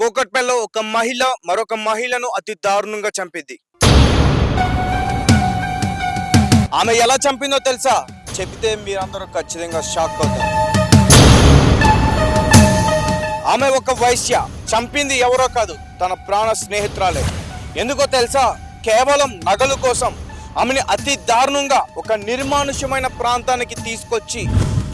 కూకట్పల్లిలో ఒక మహిళ మరొక మహిళను అతి దారుణంగా చంపింది. ఆమె ఎలా చంపిందో తెలుసా? చెబితే మీరందరూ ఖచ్చితంగా షాక్ అవుతారు. ఆమె ఒక వైశ్య. చంపింది ఎవరో కాదు, తన ప్రాణ స్నేహితురాలే. ఎందుకో తెలుసా? కేవలం నగలు కోసం ఆమెని అతి దారుణంగా ఒక నిర్మానుష్యమైన ప్రాంతానికి తీసుకొచ్చి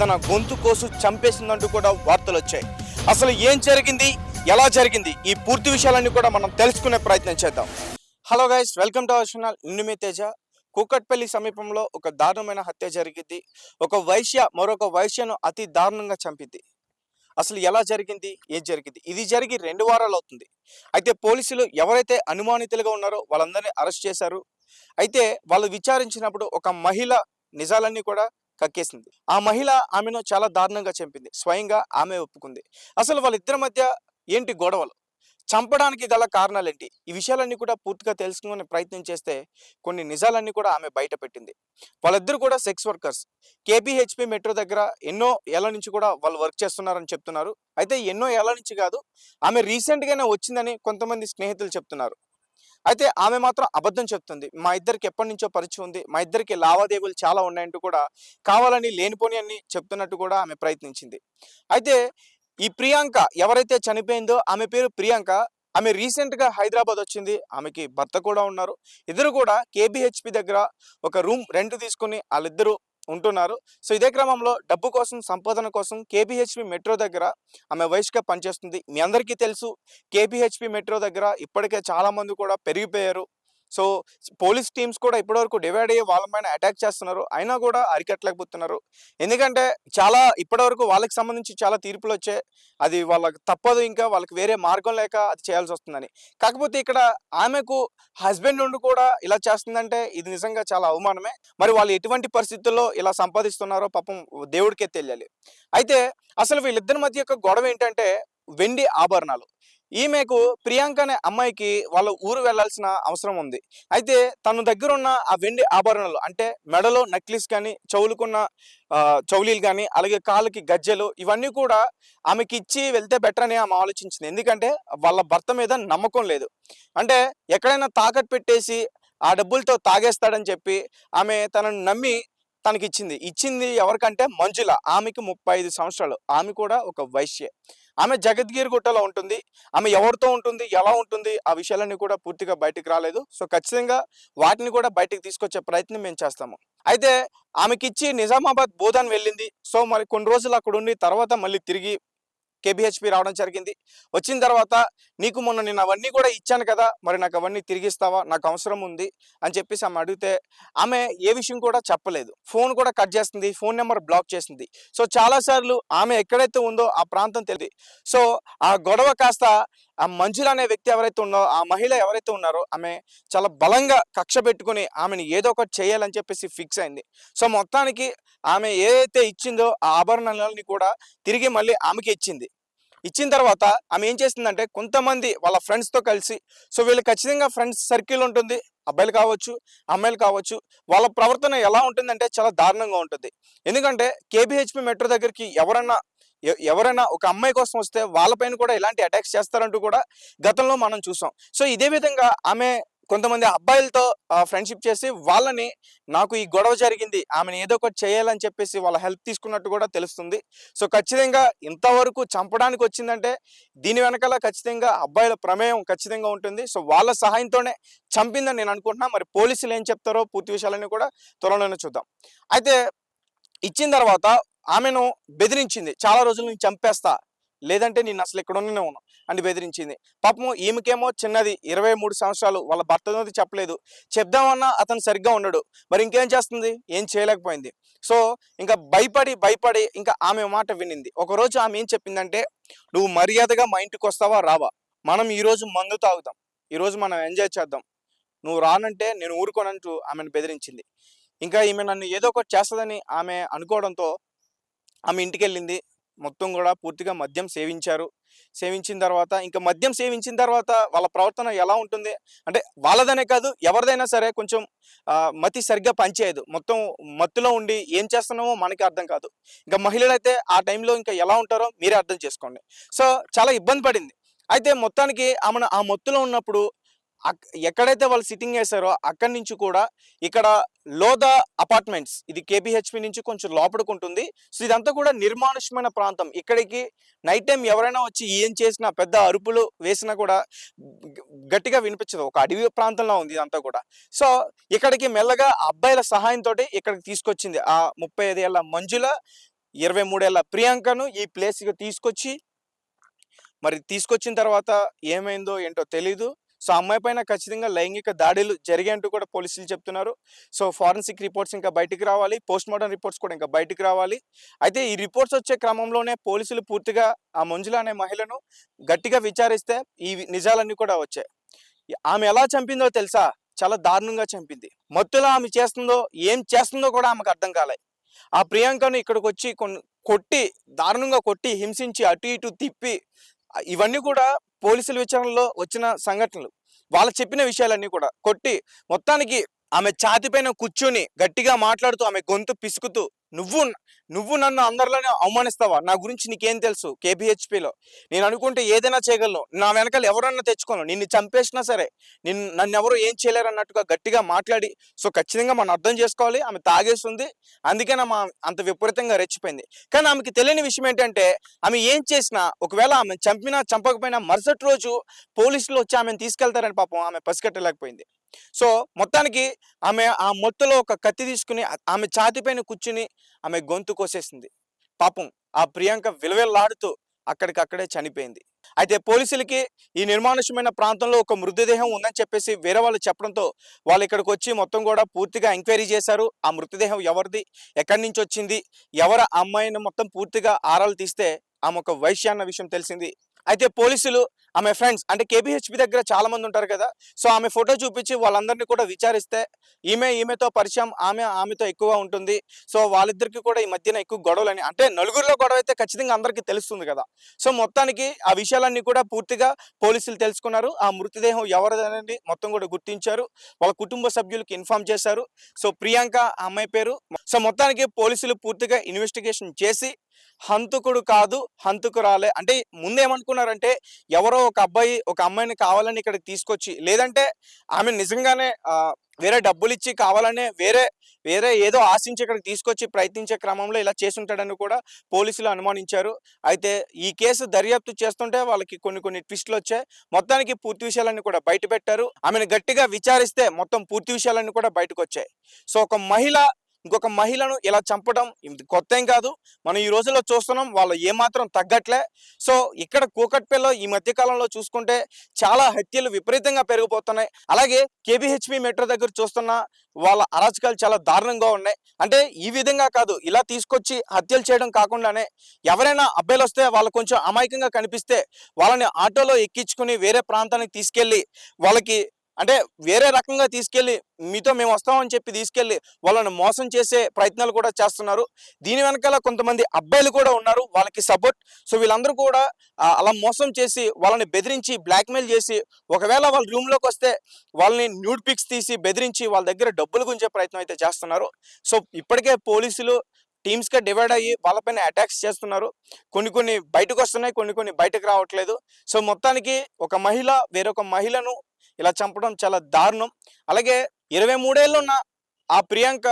తన గొంతు కోసు చంపేసిందంటూ కూడా వార్తలు వచ్చాయి. అసలు ఏం జరిగింది, ఎలా జరిగింది, ఈ పూర్తి విషయాలన్నీ కూడా మనం తెలుసుకునే ప్రయత్నం చేద్దాం. Hello guys, welcome to our channel. నిన్ను మీ తేజ. కూకట్పల్లి సమీపంలో ఒక దారుణమైన హత్య జరిగింది. ఒక వైశ్య మరొక వైశ్యను అతి దారుణంగా చంపింది. అసలు ఎలా జరిగింది, ఏం జరిగింది? ఇది జరిగి 2 వారాలు అవుతుంది. అయితే పోలీసులు ఎవరైతే అనుమానితులుగా ఉన్నారో వాళ్ళందరినీ అరెస్ట్ చేశారు. అయితే వాళ్ళు విచారించినప్పుడు ఒక మహిళ నిజాలన్నీ కూడా కక్కేసింది. ఆ మహిళ ఆమెను చాలా దారుణంగా చంపింది. స్వయంగా ఆమె ఒప్పుకుంది. అసలు వాళ్ళిద్దరి మధ్య ఏంటి గొడవలు, చంపడానికి గల కారణాలేంటి, ఈ విషయాలన్నీ కూడా పూర్తిగా తెలుసుకునే ప్రయత్నం చేస్తే కొన్ని నిజాలన్నీ కూడా ఆమె బయట పెట్టింది. వాళ్ళిద్దరు కూడా సెక్స్ వర్కర్స్. కేపీహెచ్పి మెట్రో దగ్గర ఎన్నో ఏళ్ల నుంచి కూడా వాళ్ళు వర్క్ చేస్తున్నారని చెప్తున్నారు. అయితే ఎన్నో ఏళ్ల నుంచి కాదు, ఆమె రీసెంట్గానే వచ్చిందని కొంతమంది స్నేహితులు చెప్తున్నారు. అయితే ఆమె మాత్రం అబద్ధం చెప్తుంది. మా ఇద్దరికి ఎప్పటి నుంచో పరిచయం ఉంది, మా ఇద్దరికి లావాదేవీలు చాలా ఉన్నాయంటూ కూడా కావాలని లేనిపోని అన్ని చెప్తున్నట్టు కూడా ఆమె ప్రయత్నించింది. అయితే ఈ ప్రియాంక ఎవరైతే చనిపోయిందో ఆమె పేరు ప్రియాంక. ఆమె రీసెంట్గా హైదరాబాద్ వచ్చింది. ఆమెకి భర్త కూడా ఉన్నారు. ఇద్దరు కూడా కేబిహెచ్పి దగ్గర ఒక రూమ్ రెంట్ తీసుకుని వాళ్ళిద్దరూ ఉంటున్నారు. సో ఇదే క్రమంలో డబ్బు కోసం, సంపాదన కోసం కేబిహెచ్పి మెట్రో దగ్గర ఆమె వైశ్యగా పనిచేస్తుంది. మీ అందరికీ తెలుసు, కేబిహెచ్పి మెట్రో దగ్గర ఇప్పటికే చాలా మంది కూడా పెరిగిపోయారు. సో పోలీస్ టీమ్స్ కూడా ఇప్పటివరకు డివైడ్ అయ్యి వాళ్ళ పైన అటాక్ చేస్తున్నారు. అయినా కూడా అరికట్టలేకపోతున్నారు. ఎందుకంటే చాలా ఇప్పటివరకు వాళ్ళకి సంబంధించి చాలా తీర్పులు వచ్చాయి. అది వాళ్ళకి తప్పదు, ఇంకా వాళ్ళకి వేరే మార్గం లేక అది చేయాల్సి వస్తుందని. కాకపోతే ఇక్కడ ఆమెకు హస్బెండ్ ఉండి కూడా ఇలా చేస్తుందంటే ఇది నిజంగా చాలా అవమానమే. మరి వాళ్ళు ఎటువంటి పరిస్థితుల్లో ఇలా సంపాదిస్తున్నారో పాపం దేవుడికే తెలియాలి. అయితే అసలు వీళ్ళిద్దరి మధ్య యొక్క గొడవ ఏంటంటే వెండి ఆభరణాలు. ఈమెకు ప్రియాంక అనే అమ్మాయికి వాళ్ళ ఊరు వెళ్లాల్సిన అవసరం ఉంది. అయితే తన దగ్గర ఉన్న ఆ వెండి ఆభరణాలు అంటే మెడలో నెక్లెస్ కానీ, చెవులుకున్న చౌలీలు కానీ, అలాగే కాళ్ళకి గజ్జెలు, ఇవన్నీ కూడా ఆమెకి ఇచ్చి వెళ్తే బెటర్ అని ఆమె ఆలోచించింది. ఎందుకంటే వాళ్ళ భర్త మీద నమ్మకం లేదు. అంటే ఎక్కడైనా తాకట్టు పెట్టేసి ఆ డబ్బులతో తాగేస్తాడని చెప్పి ఆమె తనను నమ్మి ఇచ్చింది ఎవరికంటే మంజుల. ఆమెకి 35 సంవత్సరాలు. ఆమె కూడా ఒక వైశ్యే. ఆమె జగద్గిరి గుట్టలో ఉంటుంది. ఆమె ఎవరితో ఉంటుంది, ఎలా ఉంటుంది, ఆ విషయాలన్నీ కూడా పూర్తిగా బయటికి రాలేదు. సో ఖచ్చితంగా వాటిని కూడా బయటికి తీసుకొచ్చే ప్రయత్నం మేము చేస్తాము. అయితే ఆమెకిచ్చి నిజామాబాద్ బోధన్ వెళ్ళింది. సో మరి కొన్ని రోజులు అక్కడ ఉండి తర్వాత మళ్ళీ తిరిగి కేబిహెచ్పి రావడం జరిగింది. వచ్చిన తర్వాత నీకు మొన్న నేను అవన్నీ కూడా ఇచ్చాను కదా, మరి నాకు అవన్నీ తిరిగిస్తావా, నాకు అవసరం ఉంది అని చెప్పేసి ఆమె అడిగితే ఆమె ఏ విషయం కూడా చెప్పలేదు. ఫోన్ కూడా కట్ చేస్తుంది, ఫోన్ నెంబర్ బ్లాక్ చేసింది. సో చాలాసార్లు ఆమె ఎక్కడైతే ఉందో ఆ ప్రాంతం తెలియదు. సో ఆ గొడవ కాస్త ఆ మంజుల అనే వ్యక్తి ఎవరైతే ఉన్నారో, ఆ మహిళ ఎవరైతే ఉన్నారో ఆమె చాలా బలంగా కక్ష పెట్టుకుని ఆమెను ఏదో ఒకటి చేయాలని చెప్పేసి ఫిక్స్ అయింది. సో మొత్తానికి ఆమె ఏదైతే ఇచ్చిందో ఆ ఆభరణాలని కూడా తిరిగి మళ్ళీ ఆమెకి ఇచ్చింది. ఇచ్చిన తర్వాత ఆమె ఏం చేసిందంటే కొంతమంది వాళ్ళ ఫ్రెండ్స్తో కలిసి, సో వీళ్ళు ఖచ్చితంగా ఫ్రెండ్స్ సర్కిల్ ఉంటుంది, అబ్బాయిలు కావచ్చు, అమ్మాయిలు కావచ్చు, వాళ్ళ ప్రవర్తన ఎలా ఉంటుందంటే చాలా దారుణంగా ఉంటుంది. ఎందుకంటే కేబిహెచ్పి మెట్రో దగ్గరికి ఎవరైనా ఒక అమ్మాయి కోసం వస్తే వాళ్ళపైన కూడా ఇలాంటి అటాక్స్ చేస్తారంటూ కూడా గతంలో మనం చూసాం. సో ఇదే విధంగా ఆమె కొంతమంది అబ్బాయిలతో ఫ్రెండ్షిప్ చేసి వాళ్ళని, నాకు ఈ గొడవ జరిగింది, ఆమెను ఏదో ఒకటి చేయాలని చెప్పేసి వాళ్ళ హెల్ప్ తీసుకున్నట్టు కూడా తెలుస్తుంది. సో ఖచ్చితంగా ఇంతవరకు చంపడానికి వచ్చిందంటే దీని వెనకాల ఖచ్చితంగా అబ్బాయిల ప్రమేయం ఖచ్చితంగా ఉంటుంది. సో వాళ్ళ సహాయంతోనే చంపిందని నేను అనుకుంటున్నా. మరి పోలీసులు ఏం చెప్తారో పూర్తి విషయాలన్నీ కూడా త్వరలోనే చూద్దాం. అయితే ఇచ్చిన తర్వాత ఆమెను బెదిరించింది. చాలా రోజులు నేను చంపేస్తా, లేదంటే నేను అసలు ఇక్కడ ఉన్ననే ఉన్నాను అని బెదిరించింది. పాపము ఈమెకేమో చిన్నది, 23 సంవత్సరాలు. వాళ్ళ భర్తతో చెప్పలేదు. చెప్దామన్నా అతను సరిగ్గా ఉండడు. మరి ఇంకేం చేస్తుంది, ఏం చేయలేకపోయింది. సో ఇంకా భయపడి ఇంకా ఆమె మాట వినింది. ఒకరోజు ఆమె ఏం చెప్పిందంటే, నువ్వు మర్యాదగా మా ఇంటికి వస్తావా, రావా, మనం ఈరోజు మందు తాగుతాం, ఈరోజు మనం ఎంజాయ్ చేద్దాం, నువ్వు రానంటే నేను ఊరుకోనంటూ ఆమెను బెదిరించింది. ఇంకా ఈమె నన్ను ఏదో ఒకటి చేస్తుందని ఆమె అనుకోవడంతో ఆమె ఇంటికి వెళ్ళింది. మొత్తం కూడా పూర్తిగా మద్యం సేవించారు. మద్యం సేవించిన తర్వాత వాళ్ళ ప్రవర్తన ఎలా ఉంటుంది అంటే, వాళ్ళదనే కాదు ఎవరిదైనా సరే కొంచెం మతి సరిగ్గా పనిచేయదు. మొత్తం మత్తులో ఉండి ఏం చేస్తున్నామో మనకి అర్థం కాదు. ఇంకా మహిళలైతే ఆ టైంలో ఇంకా ఎలా ఉంటారో మీరే అర్థం చేసుకోండి. సో చాలా ఇబ్బంది పడింది. అయితే మొత్తానికి ఆమెను ఆ మత్తులో ఉన్నప్పుడు ఎక్కడైతే వాళ్ళు సిట్టింగ్ వేశారో అక్కడి నుంచి కూడా ఇక్కడ లోదా అపార్ట్మెంట్స్, ఇది కేపీహెచ్పి నుంచి కొంచెం లోపలికి ఉంటుంది. సో ఇదంతా కూడా నిర్మానుష్యమైన ప్రాంతం. ఇక్కడికి నైట్ టైం ఎవరైనా వచ్చి ఏం చేసినా, పెద్ద అరుపులు వేసినా కూడా గట్టిగా వినిపించదు. ఒక అడవి ప్రాంతంలో ఉంది ఇదంతా కూడా. సో ఇక్కడికి మెల్లగా అబ్బాయిల సహాయంతో ఇక్కడికి తీసుకొచ్చింది ఆ 35 ఏళ్ల మంజుల, 23 ఏళ్ల ప్రియాంకను ఈ ప్లేస్కి తీసుకొచ్చి, మరి తీసుకొచ్చిన తర్వాత ఏమైందో ఏంటో తెలీదు. సో అమ్మాయి పైన ఖచ్చితంగా లైంగిక దాడులు జరిగాయంటూ కూడా పోలీసులు చెప్తున్నారు. సో ఫారెన్సిక్ రిపోర్ట్స్ ఇంకా బయటికి రావాలి, పోస్ట్ మార్టం రిపోర్ట్స్ కూడా ఇంకా బయటికి రావాలి. అయితే ఈ రిపోర్ట్స్ వచ్చే క్రమంలోనే పోలీసులు పూర్తిగా ఆ మంజుల అనే మహిళను గట్టిగా విచారిస్తే ఈ నిజాలన్నీ కూడా వచ్చాయి. ఆమె ఎలా చంపిందో తెలుసా? చాలా దారుణంగా చంపింది. మత్తులో ఆమె ఏం చేస్తుందో కూడా ఆమెకు అర్థం కాలే. ఆ ప్రియాంకను ఇక్కడికి వచ్చి కొట్టి, దారుణంగా కొట్టి, హింసించి, అటు ఇటు తిప్పి, ఇవన్నీ కూడా పోలీసుల విచారణలో వచ్చిన సంఘటనలు. వాళ్ళు చెప్పిన విషయాలన్నీ కూడా కొట్టి, మొత్తానికి ఆమె ఛాతిపైన కూర్చొని గట్టిగా మాట్లాడుతూ, ఆమె గొంతు పిసుకుతూ, నువ్వు నన్ను అందరిలోనే అవమానిస్తావా? నా గురించి నీకేం తెలుసు? కేబిహెచ్పిలో నేను అనుకుంటే ఏదైనా చేయగలను, నా వెనకాల ఎవరన్నా తెచ్చుకోను, నిన్ను చంపేసినా సరే నన్ను ఎవరు ఏం చేయలేరు అన్నట్టుగా గట్టిగా మాట్లాడి. సో ఖచ్చితంగా మనం అర్థం చేసుకోవాలి, ఆమె తాగేస్తుంది, అందుకే అంత విపరీతంగా రెచ్చిపోయింది. కానీ ఆమెకి తెలియని విషయం ఏంటంటే, ఆమె ఏం చేసినా, ఒకవేళ ఆమె చంపినా చంపకపోయినా మరుసటి రోజు పోలీసులు వచ్చి ఆమెను తీసుకెళ్తారని పాపం ఆమె పసిగట్టలేకపోయింది. సో మొత్తానికి ఆమె ఆ మొత్తులో ఒక కత్తి తీసుకుని ఆమె ఛాతిపైన కూర్చుని ఆమె గొంతు కోసేసింది. పాపం ఆ ప్రియాంక విలవిల్లాడుతూ అక్కడికక్కడే చనిపోయింది. అయితే పోలీసులకి ఈ నిర్మానుష్యమైన ప్రాంతంలో ఒక మృతదేహం ఉందని చెప్పేసి వేరే వాళ్ళు చెప్పడంతో వాళ్ళు ఇక్కడికి వచ్చి మొత్తం కూడా పూర్తిగా ఎంక్వైరీ చేశారు. ఆ మృతదేహం ఎవరిది, ఎక్కడి నుంచి వచ్చింది, ఎవరు అమ్మాయిని మొత్తం పూర్తిగా ఆరాలు తీస్తే ఆమె ఒక వైశ్య అన్న విషయం తెలిసింది. అయితే పోలీసులు ఆమె ఫ్రెండ్స్, అంటే కేబిహెచ్పి దగ్గర చాలా మంది ఉంటారు కదా, సో ఆమె ఫోటో చూపించి వాళ్ళందరినీ కూడా విచారిస్తే ఈమెతో పరిచయం, ఆమెతో ఎక్కువగా ఉంటుంది. సో వాళ్ళిద్దరికి కూడా ఈ మధ్యన ఎక్కువ గొడవలని, అంటే నలుగురిలో గొడవ అయితే ఖచ్చితంగా అందరికీ తెలుస్తుంది కదా. సో మొత్తానికి ఆ విషయాలన్నీ కూడా పూర్తిగా పోలీసులు తెలుసుకున్నారు. ఆ మృతదేహం ఎవరిదనేది మొత్తం కూడా గుర్తించారు, వాళ్ళ కుటుంబ సభ్యులకి ఇన్ఫార్మ్ చేశారు. సో ప్రియాంక ఆ అమ్మాయి పేరు. సో మొత్తానికి పోలీసులు పూర్తిగా ఇన్వెస్టిగేషన్ చేసి హంతకుడు కాదు, హంతకురాలే, అంటే ముందు ఏమనుకున్నారంటే ఎవరో ఒక అబ్బాయి ఒక అమ్మాయిని కావాలని ఇక్కడికి తీసుకొచ్చి, లేదంటే ఆమె నిజంగానే వేరే డబ్బులు ఇచ్చి కావాలనే వేరే ఏదో ఆశించి ఇక్కడికి తీసుకొచ్చి ప్రయత్నించే క్రమంలో ఇలా చేసుంటాడని కూడా పోలీసులు అనుమానించారు. అయితే ఈ కేసు దర్యాప్తు చేస్తుంటే వాళ్ళకి కొన్ని ట్విస్టులు వచ్చాయి. మొత్తానికి పూర్తి విషయాలన్నీ కూడా బయట పెట్టారు. ఆమెను గట్టిగా విచారిస్తే మొత్తం పూర్తి విషయాలన్నీ కూడా బయటకు వచ్చాయి. సో ఒక మహిళ ఇంకొక మహిళను ఇలా చంపడం కొత్త ఏం కాదు, మనం ఈ రోజుల్లో చూస్తున్నాం. వాళ్ళు ఏమాత్రం తగ్గట్లే. సో ఇక్కడ కూకట్పల్లిలో ఈ మధ్య కాలంలో చూసుకుంటే చాలా హత్యలు విపరీతంగా పెరిగిపోతున్నాయి. అలాగే కేబిహెచ్పి మెట్రో దగ్గర చూస్తున్న వాళ్ళ అరాచకాలు చాలా దారుణంగా ఉన్నాయి. అంటే ఈ విధంగా కాదు, ఇలా తీసుకొచ్చి హత్యలు చేయడం కాకుండానే ఎవరైనా అబ్బాయిలు వస్తే వాళ్ళు కొంచెం అమాయకంగా కనిపిస్తే వాళ్ళని ఆటోలో ఎక్కించుకుని వేరే ప్రాంతానికి తీసుకెళ్ళి, వాళ్ళకి అంటే వేరే రకంగా తీసుకెళ్ళి మీతో మేము వస్తామని చెప్పి తీసుకెళ్ళి వాళ్ళని మోసం చేసే ప్రయత్నాలు కూడా చేస్తున్నారు. దీని వెనకాల కొంతమంది అబ్బాయిలు కూడా ఉన్నారు వాళ్ళకి సపోర్ట్. సో వీళ్ళందరూ కూడా అలా మోసం చేసి వాళ్ళని బెదిరించి బ్లాక్మెయిల్ చేసి, ఒకవేళ వాళ్ళ రూమ్లోకి వస్తే వాళ్ళని న్యూడ్ పిక్స్ తీసి బెదిరించి వాళ్ళ దగ్గర డబ్బులు గుంజే ప్రయత్నం అయితే చేస్తున్నారు. సో ఇప్పటికే పోలీసులు టీమ్స్గా డివైడ్ అయ్యి వాళ్ళపైన అటాక్స్ చేస్తున్నారు. కొన్ని బయటకు వస్తున్నాయి, కొన్ని బయటకు రావట్లేదు. సో మొత్తానికి ఒక మహిళ వేరొక మహిళను ఇలా చంపడం చాలా దారుణం. అలాగే 23 ఏళ్ళు ఉన్న ఆ ప్రియాంక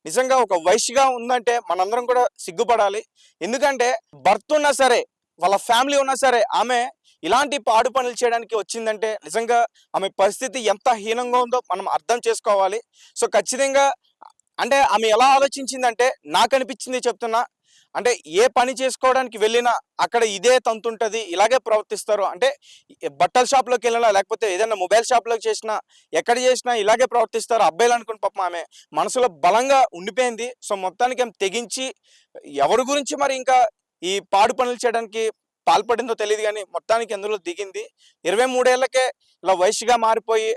నిజంగా ఒక వైశ్యగా ఉందంటే మనందరం కూడా సిగ్గుపడాలి. ఎందుకంటే భర్త ఉన్నా సరే, వాళ్ళ ఫ్యామిలీ ఉన్నా సరే, ఆమె ఇలాంటి పాడు పనులు చేయడానికి వచ్చిందంటే నిజంగా ఆమె పరిస్థితి ఎంత హీనంగా ఉందో మనం అర్థం చేసుకోవాలి. సో ఖచ్చితంగా అంటే ఆమె ఎలా ఆలోచించిందంటే, నాకు అనిపించింది చెప్తున్నా, అంటే ఏ పని చేసుకోవడానికి వెళ్ళినా అక్కడ ఇదే తంతుంటది, ఇలాగే ప్రవర్తిస్తారు. అంటే బట్టల షాప్లోకి వెళ్ళినా, లేకపోతే ఏదైనా మొబైల్ షాప్లోకి చేసినా, ఎక్కడ చేసినా ఇలాగే ప్రవర్తిస్తారు అబ్బాయిలు అనుకుని పాపం ఆమె మనసులో బలంగా ఉండిపోయింది. సో మొత్తానికి ఆమె తెగించి ఎవరి గురించి మరి ఇంకా ఈ పాడు పనులు చేయడానికి పాల్పడిందో తెలియదు, కానీ మొత్తానికి అందులో దిగింది. 23 ఏళ్ళకే ఇలా వయసుగా మారిపోయి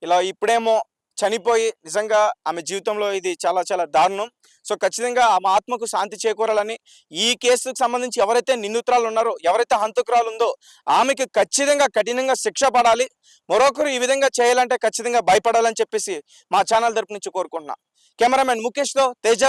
ఇలా ఇప్పుడేమో చనిపోయి, నిజంగా ఆమె జీవితంలో ఇది చాలా చాలా దారుణం. సో ఖచ్చితంగా ఆమె ఆత్మకు శాంతి చేకూరాలని, ఈ కేసుకు సంబంధించి ఎవరైతే నిందితురాలు ఉన్నారో, ఎవరైతే హంతకురాలు ఉందో ఆమెకి ఖచ్చితంగా కఠినంగా శిక్ష పడాలి. మరొకరు ఈ విధంగా చేయాలంటే ఖచ్చితంగా భయపడాలని చెప్పేసి మా ఛానల్ తరపు నుంచి కోరుకుంటున్నా. కెమెరామెన్ ముఖేష్తో తేజ.